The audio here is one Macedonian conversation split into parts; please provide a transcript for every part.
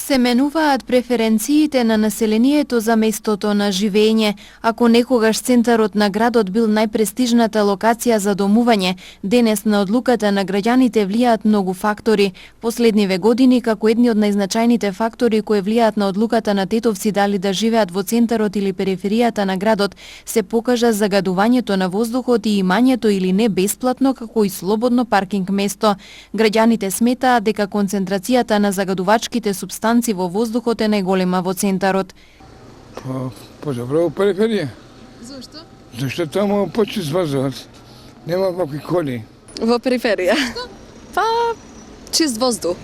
Се менуваат преференциите на населението за местото на живење. Ако некогаш центарот на градот бил најпрестижната локација за домување, денес на одлуката на граѓаните влијаат многу фактори. Последниве години, како едни од најзначајните фактори кои влијаат на одлуката на тетовци дали да живеат во центарот или периферијата на градот, се покажа загадувањето на воздухот и имањето или не бесплатно, како и слободно паркинг место. Граѓаните сметаат дека концентрацијата на загадувачките супстанци во воздухот е најголема во центарот. Подобро во периферија. Зошто? Зашто таму почист воздух. Нема вакви коли. Во периферија. Па, чист воздух.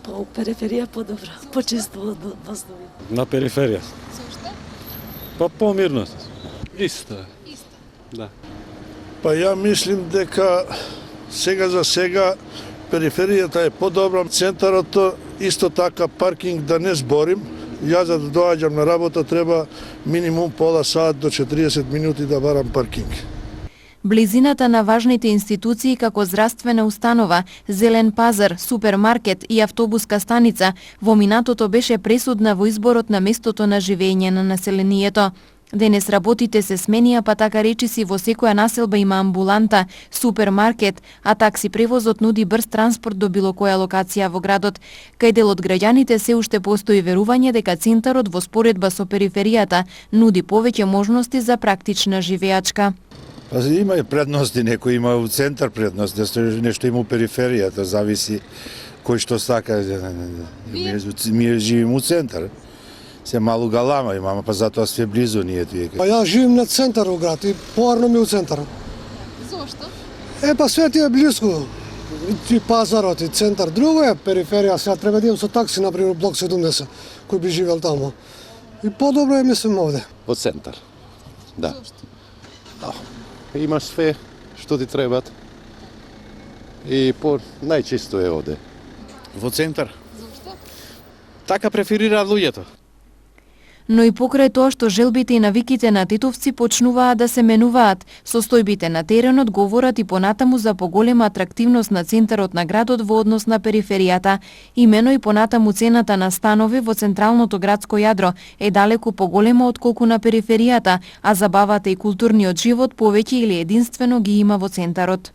Па у периферија подобро, почист воздух. На периферија. Зошто? Па помирно. Исто. Да. Па ја мислим дека сега за сега периферијата е подобра, центарот исто така паркинг да не зборим. Ја за да доаѓам на работа треба минимум пола сат до 40 минути да барам паркинг. Близината на важните институции како здравствена установа, зелен пазар, супермаркет и автобуска станица во минатото беше пресудна во изборот на местото на живење на населението. Денес работите се сменија, па така речиси во секоја населба има амбуланта, супермаркет, а такси превозот нуди брз транспорт до било која локација во градот. Кај дел од граѓаните се уште постои верување дека центарот во споредба со периферијата нуди повеќе можности за практична живеачка. Има и предности, некој има у центар предност, нешто има у периферијата, зависи кој што сака. Ние живееме у центар. Се малу галама имаме, па затоа сме близу ние тие. Па ја живеам на центар у град и поарно ми у центар. Зошто? Па све ти е близко. И пазарот, и центар. Друго е периферија, сега треба да идам со такси, например, блок 70, кој би живел таму. И подобро е, мислим, овде. Во центар. Да. Зошто? Да. Имаш све што ти требат. И по најчисто е овде. Во центар. Зошто? Така преферираат луѓето. Но и покрај тоа што желбите и навиките на тетовци почнуваат да се менуваат, состојбите на теренот говорат и понатаму за поголема атрактивност на центарот на градот во однос на периферијата. Имено и понатаму цената на станови во централното градско јадро е далеку поголема отколку на периферијата, а забавата и културниот живот повеќе или единствено ги има во центарот.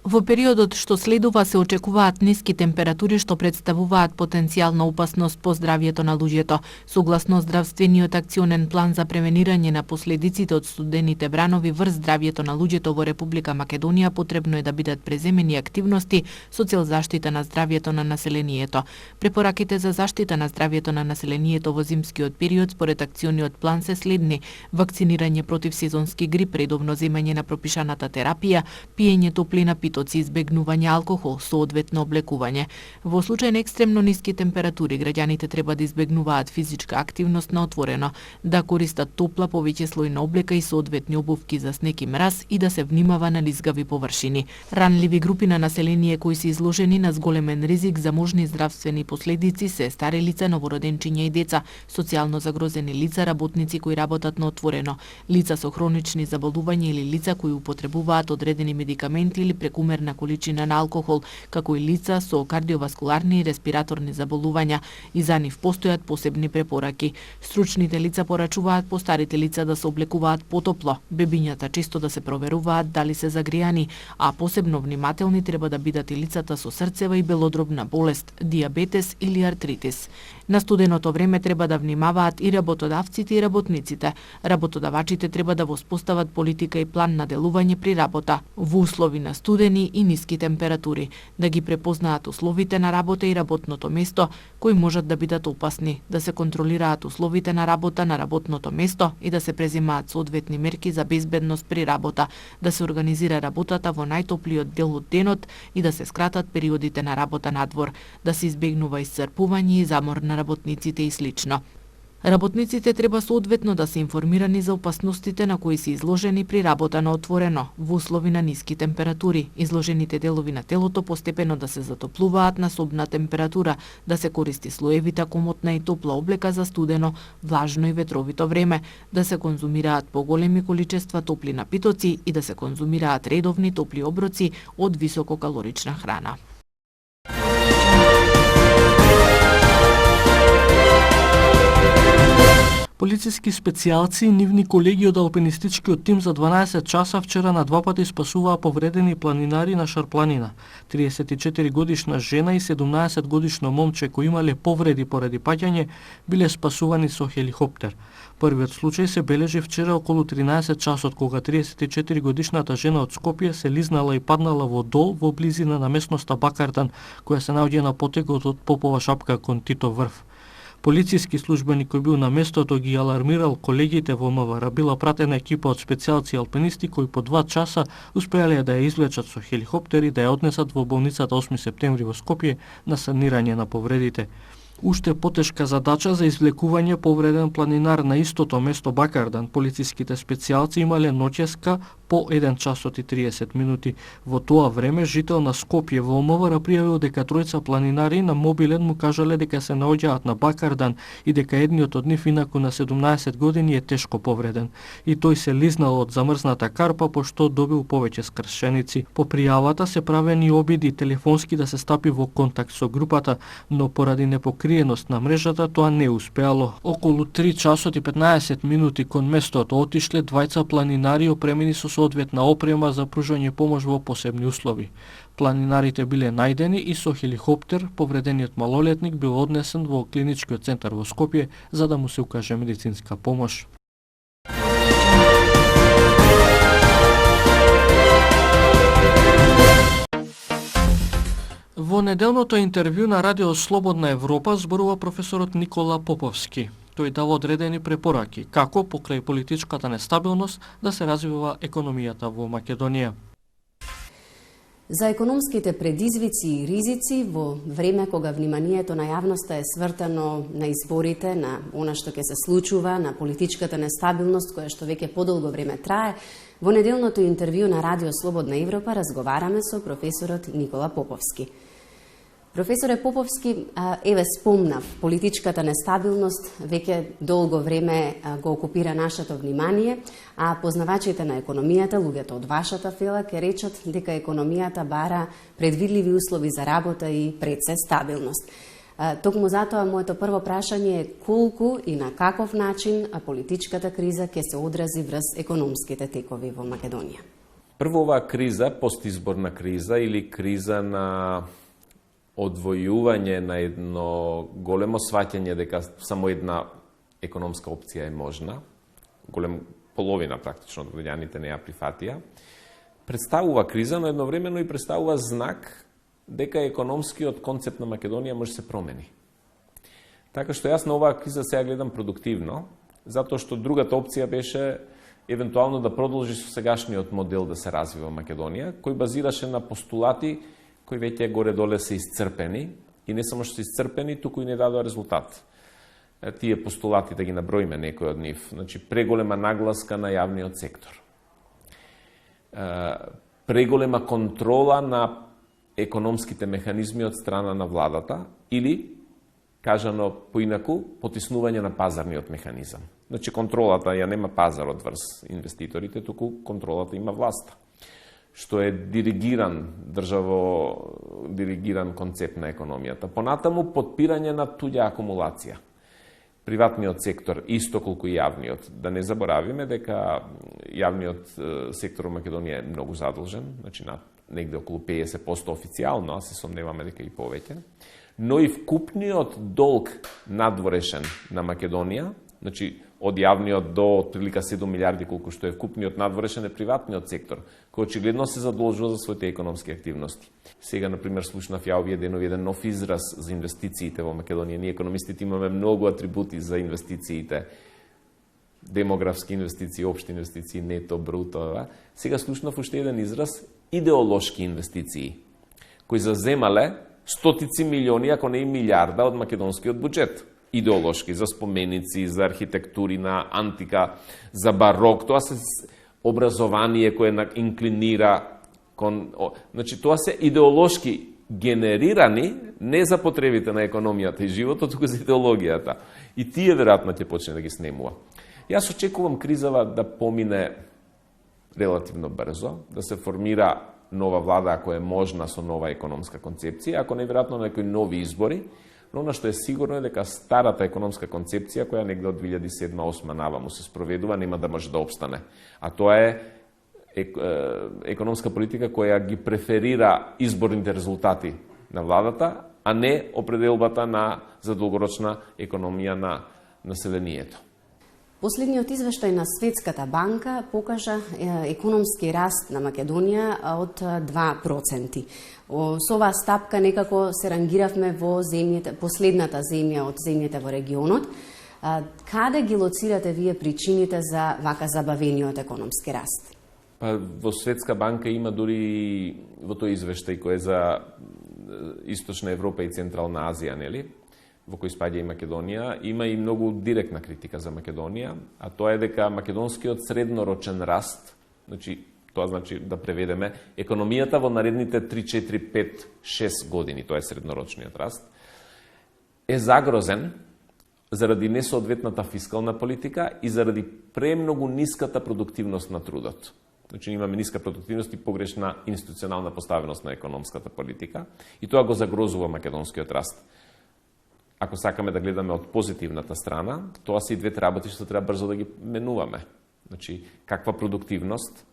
Во периодот што следува се очекуваат ниски температури што представуваат потенцијална опасност по здравјето на луѓето. Согласно здравствениот акционен план за превенирање на последиците од студените вранови врз здравјето на луѓето во Република Македонија, потребно е да бидат преземени активности со цел заштита на здравјето на населението. Препораките за заштита на здравјето на населението во зимскиот период според акциониот план се следни: вакцинирање против сезонски грип, редовно земање на пропишаната терапија, пиење топли напитоци, избегнување алкохол, соодветно облекување. Во случај на екстремно ниски температури, граѓаните треба да избегнуваат физичка активност на отворено, да користат топла, повеќе слојна облека и соодветни обувки за снег и мраз и да се внимава на лизгави површини. Ранливи групи на население кои се изложени на зголемен ризик за можни здравствени последици се стари лица, новороденчиња и деца, социјално загрозени лица, работници кои работат на отворено, лица со хронични заболувања или лица кои употребуваат одредени медикаменти или прекумерна количина на алкохол, како и лица со кардиоваскуларни и респираторни заболувања, и за нив постојат посебни препораки. Стручните лица порачуваат постарите лица да се облекуваат потопло, бебињата често да се проверуваат дали се загријани, а посебно внимателни треба да бидат и лицата со срцева и белодробна болест, диабетес или артритис. На студеното време треба да внимаваат и работодавците и работниците. Работодавачите треба да воспостават политика и план на делување при работа во услови на студени и ниски температури, да ги препознаат условите на работа и работното место кои можат да бидат опасни, да се контролираат условите на работа на работното место и да се преземаат соодветни мерки за безбедност при работа, да се организира работата во најтоплиот дел од денот и да се скратат периодите на работа надвор, да се избегнува исцрпување и замор на работниците и слично. Работниците треба соодветно да се информирани за опасностите на кои се изложени при работа на отворено, во услови на ниски температури, изложените делови на телото постепено да се затоплуваат на собна температура, да се користи слоевита, комотна и топла облека за студено, влажно и ветровито време, да се конзумираат поголеми количества топли напитоци и да се конзумираат редовни топли оброци од висококалорична храна. Полициски специјалци и нивни колеги од алпинистичкиот тим за 12 часа вчера на два пати спасуваа повредени планинари на Шарпланина. 34 годишна жена и 17 годишно момче кои имале повреди поради паѓање биле спасувани со хеликоптер. Првиот случај се бележи вчера околу 13 часот кога 34 годишната жена од Скопје се лизнала и паднала во дол во близина на местноста Бакардан, која се наоѓа на потегот од Попова шапка кон Тито врв. Полициски службеник кој бил на местото ги алармирал колегите во МВР, била пратена екипа од специјалци и алпинисти кои по 2 часа успеале да ја извлечат со хеликоптер и да ја однесат во болницата 8 септември во Скопје на санирање на повредите. Уште потешка задача за извлекување повреден планинар на истото место Бакардан, полициските специјалци имале ноќеска по 1 часот и 30 минути. Во тоа време, жител на Скопје во МВР пријавил дека тројца планинари на мобилен му кажале дека се наоѓаат на Бакардан и дека едниот од нив инаку на 17 години е тешко повреден. И тој се лизнал од замрзната карпа пошто добил повеќе скршеници. По пријавата се правени обиди телефонски да се стапи во контакт со групата, но поради непокриеност на мрежата тоа не успеало. Околу 3 часот и 15 минути кон местото отишле двајца планинари опремени со соодветна опрема за пружање помош во посебни услови. Планинарите биле најдени и со хеликоптер повредениот малолетник бил однесен во клиничкиот центар во Скопје за да му се укаже медицинска помош. Во неделното интервју на Радио Слободна Европа зборува професорот Никола Поповски. Тој дава одредени препораки како покрај политичката нестабилност да се развива економијата во Македонија. За економските предизвици и ризици во време кога вниманието на јавноста е свртано на изборите, на она што ќе се случува, на политичката нестабилност која што веќе подолго време трае, во неделното интервју на Радио Слободна Европа разговараме со професорот Никола Поповски. Професоре Поповски, еве спомнав, политичката нестабилност веќе долго време го окупира нашето внимание, а познавачите на економијата, луѓето од вашата фела, ќе речат дека економијата бара предвидливи услови за работа и пред се стабилност. Токму затоа моето прво прашање е колку и на каков начин политичката криза ќе се одрази врз економските текови во Македонија. Прво, оваа криза, постизборна криза или криза на одвојување на едно големо сваќање дека само една економска опција е можна, половина практично од граѓаните не ја прифатија, представува криза, но едновремено и представува знак дека економскиот концепт на Македонија може се промени. Така што јас на оваа криза сега гледам продуктивно, затоа што другата опција беше евентуално да продолжи со сегашниот модел да се развива Македонија, кој базираше на постулати кои веќе горе-доле се исцрпени, и не само што се исцрпени, туку и не дадоа резултат. Тие постулати, да ги наброиме некој од нив, значи преголема нагласка на јавниот сектор, преголема контрола на економските механизми од страна на владата, или, кажано поинаку, потиснување на пазарниот механизам. Значи контролата ја нема пазарот врз инвеститорите, туку контролата има власта, што е диригиран концепт на економијата. Понатаму, подпирање на туѓа акумулација. Приватниот сектор, исто колку и јавниот. Да не заборавиме дека јавниот сектор во Македонија е многу задолжен, значи негде околу 50% официјално, а се сомневаме дека и повеќе. Но и вкупниот долг надворешен на Македонија, значи од јавниот до отприлика 7 милиарди колку што е вкупниот надворешен е приватниот сектор, кој очигледно се задолжува за своите економски активности. Сега, например, слушнав ја овие денови еден нов израз за инвестициите во Македонија. Ние економистите имаме многу атрибути за инвестициите, демографски инвестиции, општи инвестиции, нето, бруто. Сега слушнав уште еден израз идеолошки инвестиции, кои заземале стотици милиони, ако не и милиарда од македонскиот буџет. идеолошки, за споменици, за архитектурина, антика, за барок. Тоа се образование кое инклинира кон... Значи, тоа се идеолошки генерирани не за потребите на економијата и животот, туку за идеологијата. И тие веројатно ќе почне да ги снемува. Јас очекувам кризава да помине релативно брзо, да се формира нова влада ако е можна со нова економска концепција, ако не веројатно некои нови избори, но она што е сигурно е дека старата економска концепција која негде од 2007-2008 наваму се спроведува нема да може да опстане. А тоа е економска политика која ги преферира изборните резултати на владата, а не определбата за долгорочна економија на населението. Последниот извештај на Светската банка покажа економски раст на Македонија од 2%. Со оваа стапка некако се рангиравме во земјите, последната земја од земјите во регионот. Каде ги лоцирате вие причините за вака забавениот економски раст? Па во Светска банка има дури во тој извештај кој е за Источна Европа и Централна Азија, нели? Во кој спаѓа и Македонија, има и многу директна критика за Македонија, а тоа е дека македонскиот среднорочен раст, значи, тоа значи да преведеме, економијата во наредните 3, 4, 5, 6 години, тоа е среднорочниот раст, е загрозен заради несоодветната фискална политика и заради премногу ниската продуктивност на трудот. Значи, имаме ниска продуктивност и погрешна институционална поставеност на економската политика и тоа го загрозува македонскиот раст. Ако сакаме да гледаме од позитивната страна, тоа се и двете работи што треба брзо да ги менуваме. Значи, каква продуктивност?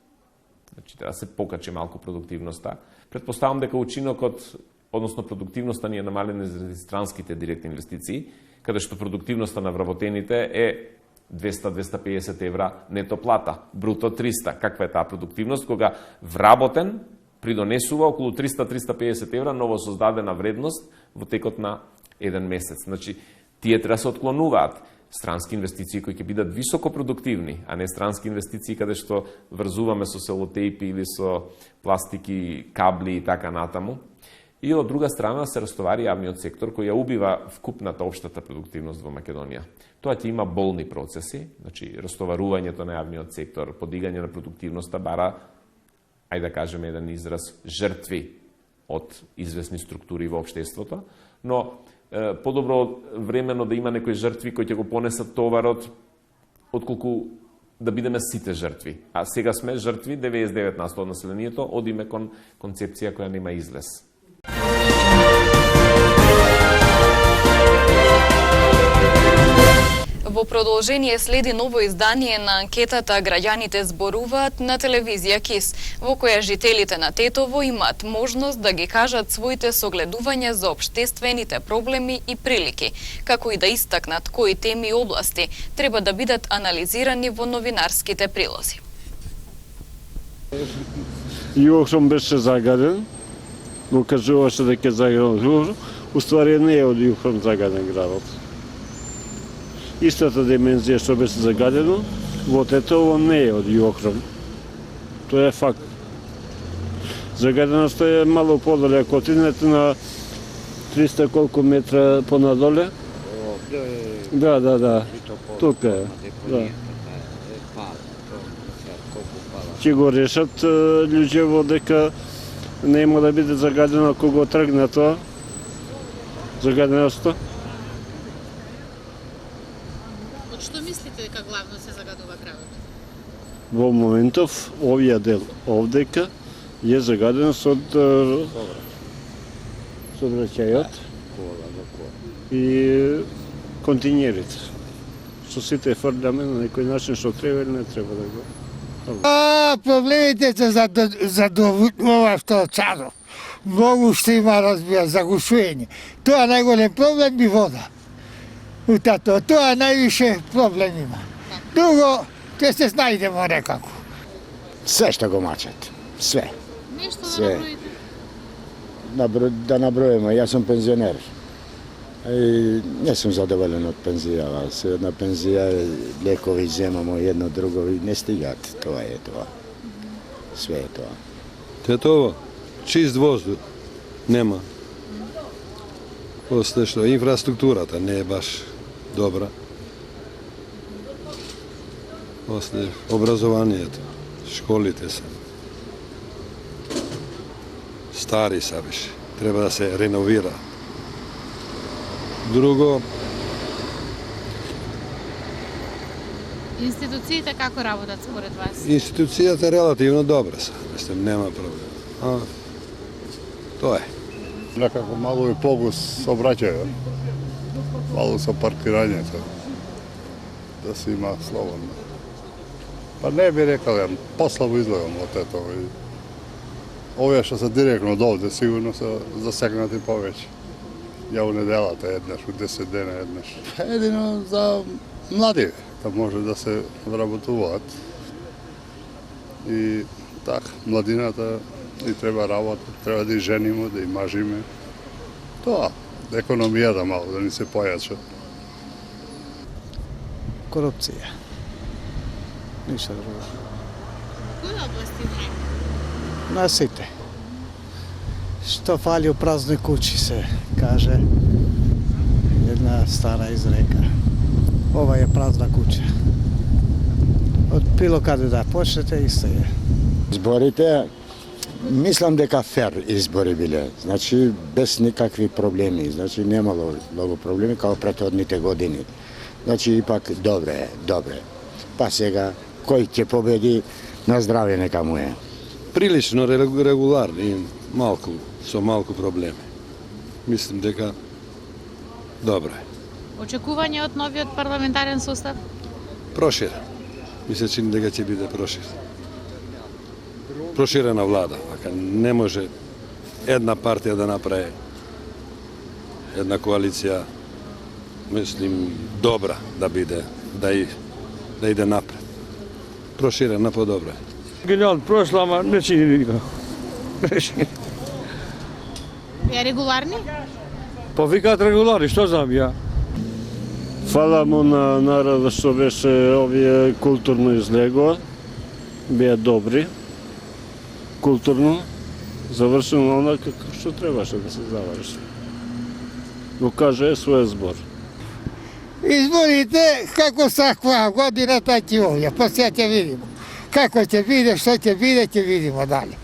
Значи, треба да се покачи малку продуктивноста. Предпоставам дека учинокот, односно продуктивноста ни е намалена заради странските директни инвестиции, каде што продуктивноста на вработените е 200-250 евра нето плата, бруто 300. Каква е таа продуктивност? Кога вработен придонесува околу 300-350 евра ново создадена вредност во текот на еден месец. Значи, тие треба се отклонуваат. Странски инвестиции кои ќе бидат високо продуктивни, а не странски инвестиции каде што врзуваме со селотейпи или со пластики, кабли и така натаму. И од друга страна се растовари јавниот сектор кој ја убива вкупната општата продуктивност во Македонија. Тоа ќе има болни процеси, значи растоварувањето на јавниот сектор, подигање на продуктивноста бара, ајде да кажеме еден израз, жртви од известни структури во општеството, но подобро времено да има некои жртви кои ќе го понесат товарот, отколку да бидеме сите жртви. А сега сме жртви, 99% од населението, одиме кон концепција која нема излез. Во продолжение следи ново издание на анкетата "Граѓаните зборуваат" на телевизија КИС, во која жителите на Тетово имаат можност да ги кажат своите согледувања за општествените проблеми и прилики, како и да истакнат кои теми и области треба да бидат анализирани во новинарските прилози. Јохром беше загаден, го кажуваше дека е загаден. Уствари не е од Јохром загаден градот. Истата димензија што беше загадено, во Тетово не е од Јохром. Тоа е факт. Загаденоста е мало подоле, ако отидете на 300 колку метра понадоле. Да. Тука е. Да. Ќе го решат луѓе дека нема да биде загадено ако го тргне тоа. Загаденоста. Што мислите дека главно се загадува градот? Во моментов, овија дел овдека е загаден со сообраќајот и континерите. Со сите фрляме на некој начин што треба или не треба да го. Проблемите се за ова што царо. Многу што има, разбира, загушување. Тоа најголем проблем би вода. Тоа највише проблем има. Друго, ќе се снајдемо некако. Све што го мачат. Све. Нешто да набројите? Да набројаме, јас сум пензионер. Не сум задоволен од пензија. Се една пензија, лекови земамо едно друго и не стигат. Тоа е тоа. Све е тоа. Тетово, чист воздух нема. После што инфраструктурата не е баш dobra. После образованието, школите се стари са више, треба да се реновира. Друго, Институциите како работат според вас? институцијата релативно добра са, мислам, нема проблем. А, тоа е. Некако мало и погус обраќаја. Мало со паркирањето. Да се има слободно. Па не би рекал, ја послабо изгледам од ето. Овие што се директно довде, сигурно се засегнати повеќе. Ја у неделата еднаш, у 10 дена еднаш. Едино за млади, да може да се вработуваат. И така, младината и треба работа, треба да и жениме, да и мажиме. Тоа, економијата мало да ни се појача. Корупција. Ништо друго. Кои области не? На сите. Што фали у празни куќи се каже една стара изрека. Ова е празна куќа. Од било каде да почнете исто е. Изборите, мислам дека фер избори биле. Значи без никакви проблеми. Значи немало многу проблеми како претходните години. Значи ипак добре. Па сега кој ќе победи, на здравје нека му е. Прилично регуларни, со малку проблеми. Мислим дека добро е. Очекување од новиот парламентарен состав? Проширен. Ми се чини дека ќе биде проширен. Проширена влада, ака не може една партија да направи една коалиција, мислим, добра да биде, да иде напред. Проширена подобро е. Гениално, прошла, ама не чини никако. Е регуларни? Па викаат регуларни, што знам ја? Фала му на народот што беше овие културно излегува. Беа добри. Културно. Завршено онака како што требаше да се заврши. Го каже својот збор. Изборите, како саква годината ќе овие, па сега ќе видимо. Како ќе биде, што ќе биде, ќе видимо дали.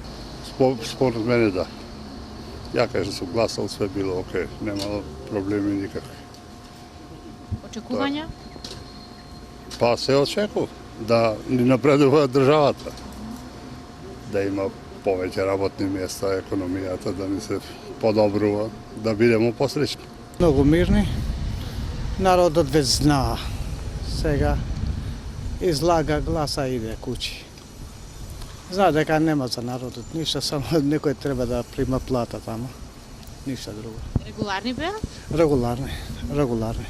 Според мене да. Ја кажа сум гласал, све било окей, немало проблеми никакви. Очекувања? Па се очекува да ни напредува државата. Да има повеќе работни места, економијата да ни се подобрува, да бидеме посреќни. Многу мирни. Народот веќе знаа. Сега излага гласа и иде куќи. Знае дека нема за народот ништо, само некој треба да прима плата тамо. Ништо друго. Регуларни беа? Регуларни.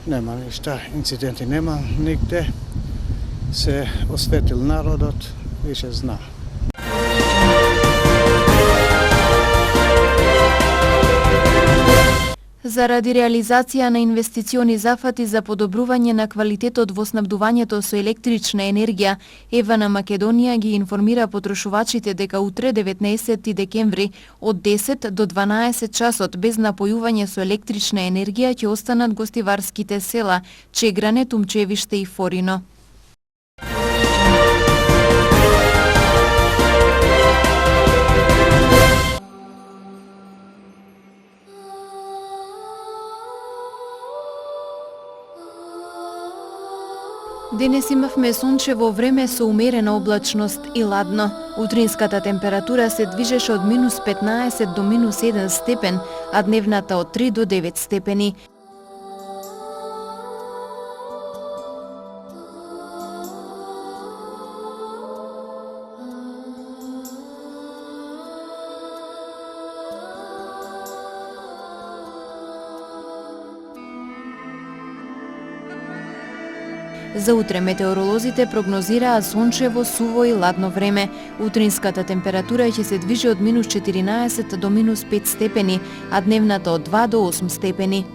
Нема ништа, инциденти нема нигде. Се осветил народот, више знае. Заради реализација на инвестициони зафати за подобрување на квалитетот во снабдувањето со електрична енергија, ЕВА на Македонија ги информира потрошувачите дека утре 19 декември од 10 до 12 часот без напојување со електрична енергија ќе останат гостиварските села Чегране, Тумчевиште и Форино. Денес имавме сончево време со умерена облачност и ладно. Утринската температура се движеше од -15 до -1 степен, а дневната од 3 до 9 степени. За утре метеоролозите прогнозираат сончево, суво и ладно време. Утринската температура ќе се движи од -14 до -5 степени, а дневната од 2 до 8 степени.